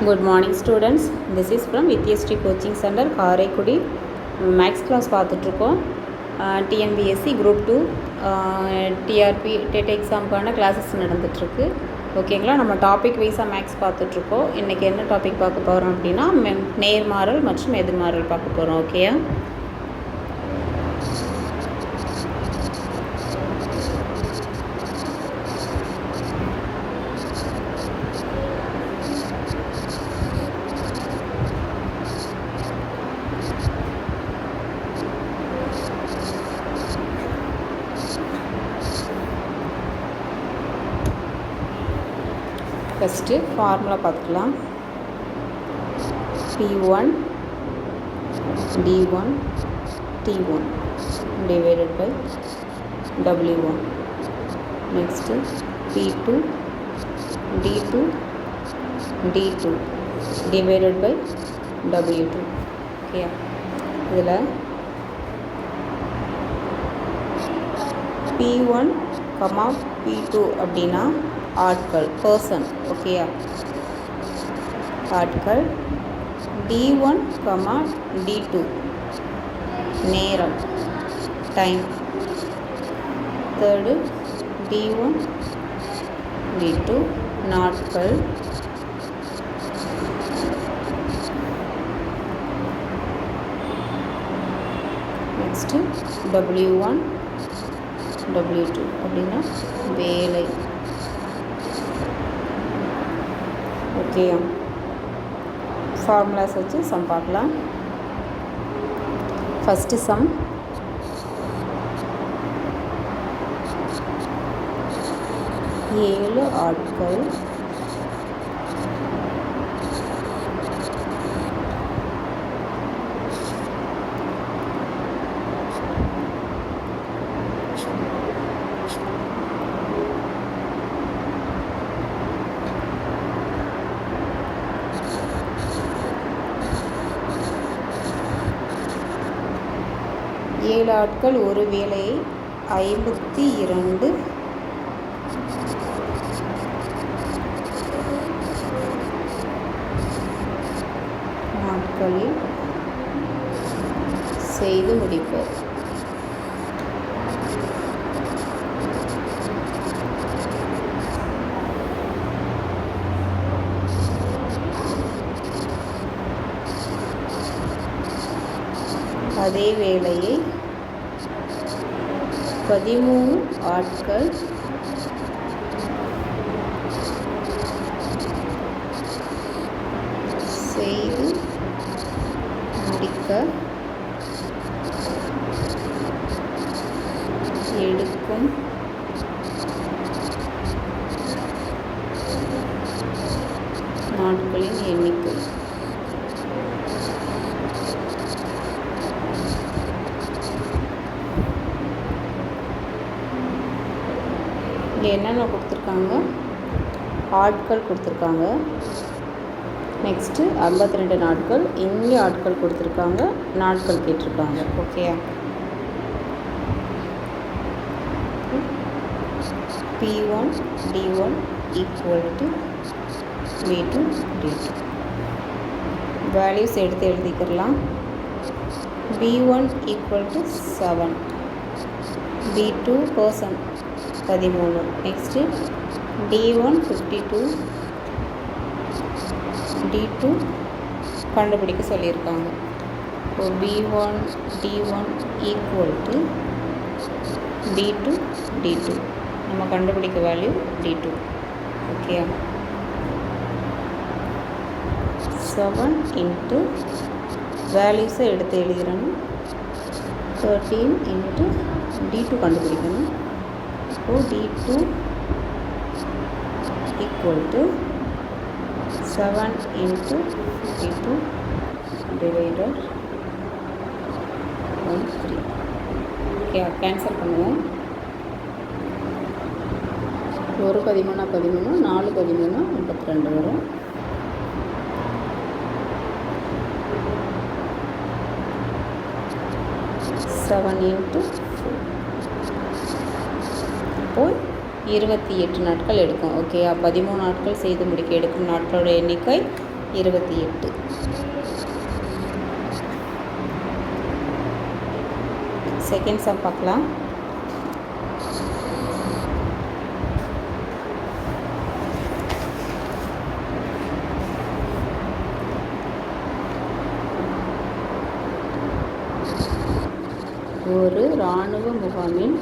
Good morning students. This is from Vityasri Coaching Center, Karaikudi. Max class பார்த்துட்ருக்கோம். TNPSC group 2 TRB TET எக்ஸாமுக்கான classes நடந்துகிட்ருக்கு. ஓகேங்களா, நம்ம topic வைஸாக மேக்ஸ் பார்த்துட்ருக்கோம். இன்றைக்கி என்ன டாபிக் பார்க்க போகிறோம் அப்படின்னா நேர்மாறல் மற்றும் எதிர்மாறல் பார்க்க போகிறோம். ஓகேயா? ஃபஸ்ட்டு ஃபார்முலா பார்த்துக்கலாம். P1 D1 T1 divided by W1. Next P2 D2 D2 divided by W2. Okay, இதில் P1, P2 அப்படின்னா ஆட்கள், பர்சன். ஓகேயா? ஆட்கள். D1, D2 நேரம், டைம். தேர்டு D1 D2 நாட்கள். நெக்ஸ்ட்டு W1 W2 அப்படின்னா வேலை. ஓகே, ஃபார்முலாஸ் வச்சு சம் பார்க்கலாம். ஃபஸ்ட்டு சம் ஏழு ஆட்கள் ஏழு ஆட்கள் ஒரு வேலையை 52 நாட்களில் செய்து முடிப்பர். அதே வேலையை 13 ஆட்கள் செய்து முடிக்க எடுக்கும் நாட்களின் எண்ணிக்கை. இங்கே என்னென்ன கொடுத்துருக்காங்க? ஆட்கள் கொடுத்துருக்காங்க. நெக்ஸ்ட்டு 52 நாட்கள். இங்கே ஆட்கள் கொடுத்துருக்காங்க, நாட்கள் கேட்டிருக்காங்க. Okay, P1 D1 equal to V2 D2. Values எடுத்து எழுதிக்கிறலாம். B1 equal to 7, B2 person 13. Next D1 52, D2 கண்டுபிடிக்க சொல்லியிருக்காங்க. இப்போ B1 D1 equal to D2 D2. நம்ம கண்டுபிடிக்க வேல்யூ D2. ஓகே, 7 இன்ட்டு வேல்யூஸை எடுத்து எழுதிடணும். 13 இன்ட்டு D2 கண்டுபிடிக்கணும். So D2 equal to 7 into 52 divided by 3. Okay, cancel பண்ணுவோம். ஒரு 13 13, 4 13 52 வரும். செவன் இன்ட்டு 28 நாட்கள் எடுக்கும். ஓகே, 13 நாட்கள் செய்து முடிக்க எடுக்கும் நாட்களோட எண்ணிக்கை 28. செகண்ட் சம் பார்க்கலாம். ஒரு இராணுவ முகாமில்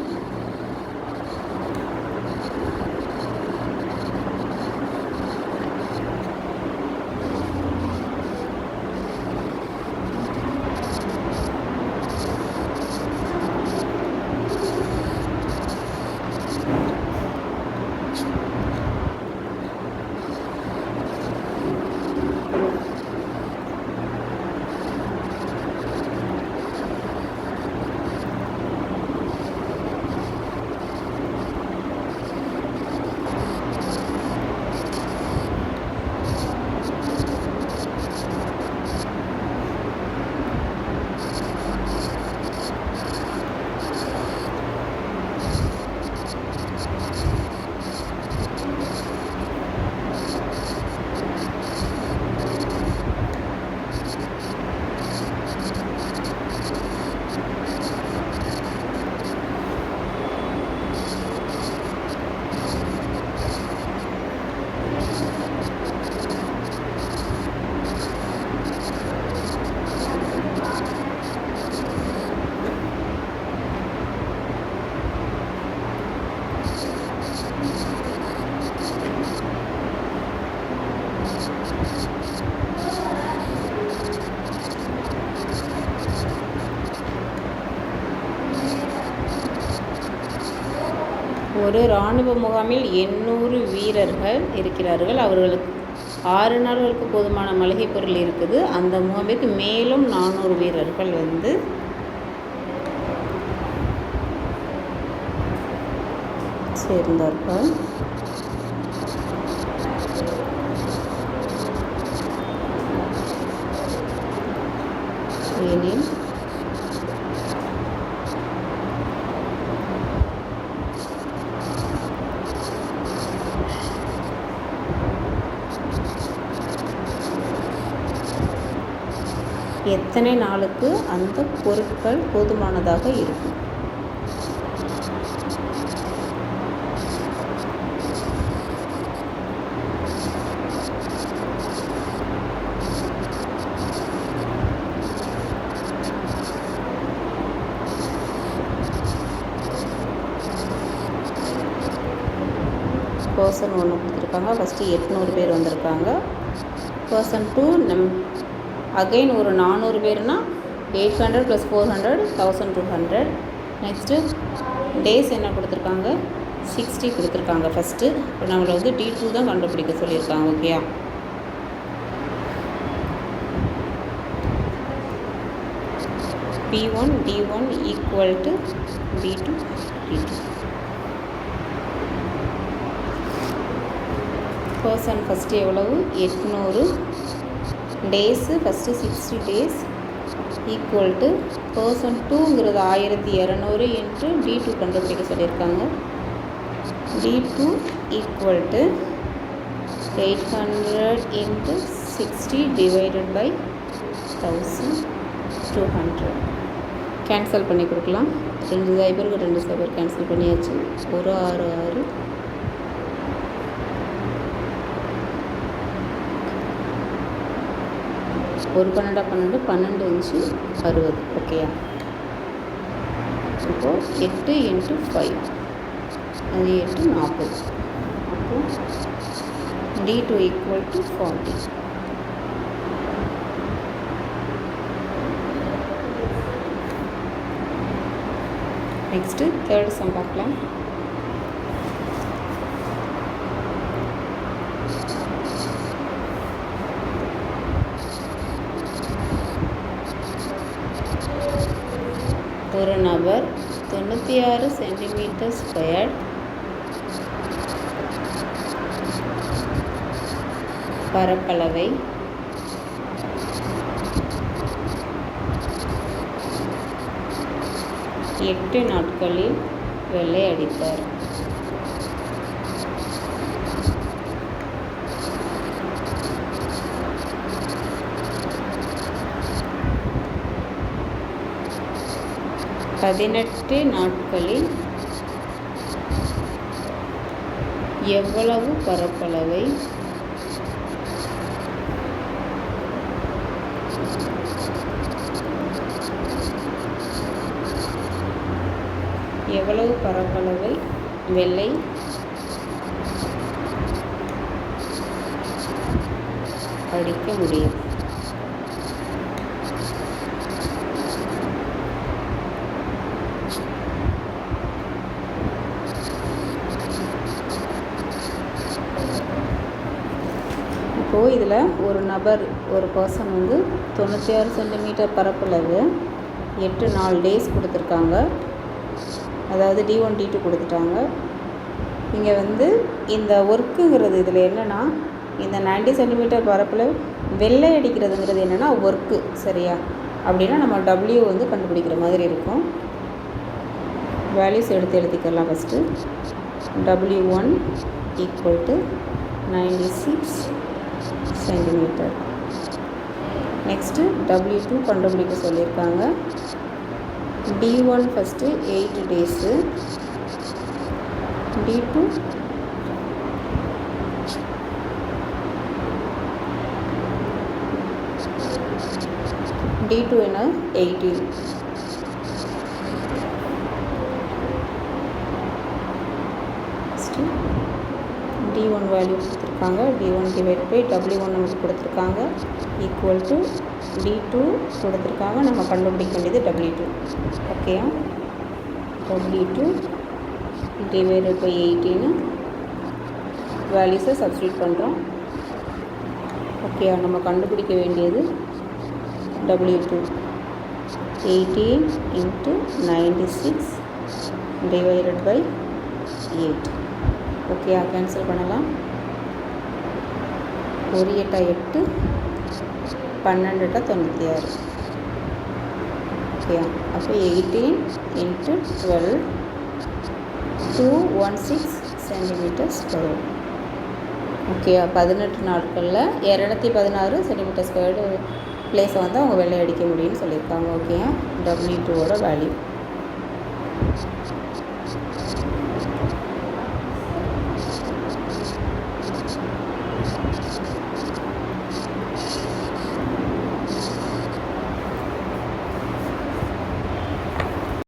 ஒரு இராணுவ முகாமில் 800 வீரர்கள் இருக்கிறார்கள். அவர்களுக்கு 6 நாட்களுக்கு போதுமான மளிகை பொருள் இருக்குது. அந்த முகாமிற்கு மேலும் 400 வீரர்கள் சேர்ந்தார்கள். எனில் எத்தனை நாளுக்கு அந்த பொருட்கள் போதுமானதாக இருக்கும்? பர்சன் 1 கொடுத்துருக்காங்க. ஃபஸ்ட்டு 800 பேர் வந்திருக்காங்க. பர்சன் 2 அகைன் ஒரு 400 பேர்னா 800 + 400 1200. நெக்ஸ்ட்டு டேஸ் என்ன கொடுத்துருக்காங்க? 60 கொடுத்துருக்காங்க ஃபஸ்ட்டு. இப்போ நம்மளை D2 தான் கண்டுபிடிக்க சொல்லியிருக்காங்க. ஓகேயா? P1 D1 = B2 D2. Person first எவ்வளவு? 800. Days first 60 days equal person 2ங்கிறது 1200 இன்ட்டு D2 கண்டுபிடிக்க சொல்லியிருக்காங்க. D2 = 800 into 60 divided by 1200. Cancel பண்ணி கொடுக்கலாம். 2 0க்கு 2 0 கேன்சல் பண்ணியாச்சு. 1 6 6 1 12 12 12 இன்ச்சு 60. ஓகேயா? இப்போது 8 × 5 அது 8 40. அப்போது D2 = 40. நெக்ஸ்ட்டு தேர்ட் சம் பார்க்கலாம். ஒரு நபர் 96 cm² பரப்பளவை 8 நாட்களில் வெள்ளையடித்தார். 18 நாட்களில் எவ்வளவு பரப்பளவை வெள்ளை அடிக்க முடியும்? இப்போது இதில் ஒரு நபர், ஒரு பர்சன் வந்து 96 சென்டிமீட்டர் பரப்பளவு 8 டேஸ் கொடுத்துருக்காங்க. அதாவது D1 D2 கொடுத்துட்டாங்க. இங்கே வந்து இந்த ஒர்க்குங்கிறது இதில் என்னென்னா, இந்த 90 சென்டிமீட்டர் பரப்பளவு வெள்ளை அடிக்கிறதுங்கிறது என்னென்னா ஒர்க்கு, சரியா? அப்படின்னா நம்ம W வந்து கண்டுபிடிக்கிற மாதிரி இருக்கும். வேல்யூஸ் எடுத்து எழுதிக்கலாம். First W1 equal to 96 centimetre. Next W2 கண்டுபிடிக்க சொல்லியிருக்காங்க. D1 ஃபஸ்ட்டு 8 டேஸு, D2 என்ன 18. D1 வேல்யூ கொடுத்துருக்காங்க. D1 டிவைட் பை W1 நமக்கு கொடுத்துருக்காங்க ஈக்குவல் டு D2 கொடுத்துருக்காங்க. நம்ம கண்டுபிடிக்க வேண்டியது W2. Okay, W2 divided by 18 வேல்யூஸை சப்ஸ்டியூட் பண்ணுறோம். ஓகே, நம்ம கண்டுபிடிக்க வேண்டியது W2 18 into 96 divided by 8. Okay, cancel பண்ணலாம். 1 8 8 12 96. ஓகே, அப்போ 18 into 12 216 சென்டிமீட்டர் ஸ்கொயர். ஓகே, 18 நாட்களில் 216 சென்டிமீட்டர் ஸ்கொயர்டு பிளேஸை வந்து அவங்க வெள்ளை அடிக்க முடியும்னு சொல்லியிருக்காங்க. Okay, W2 value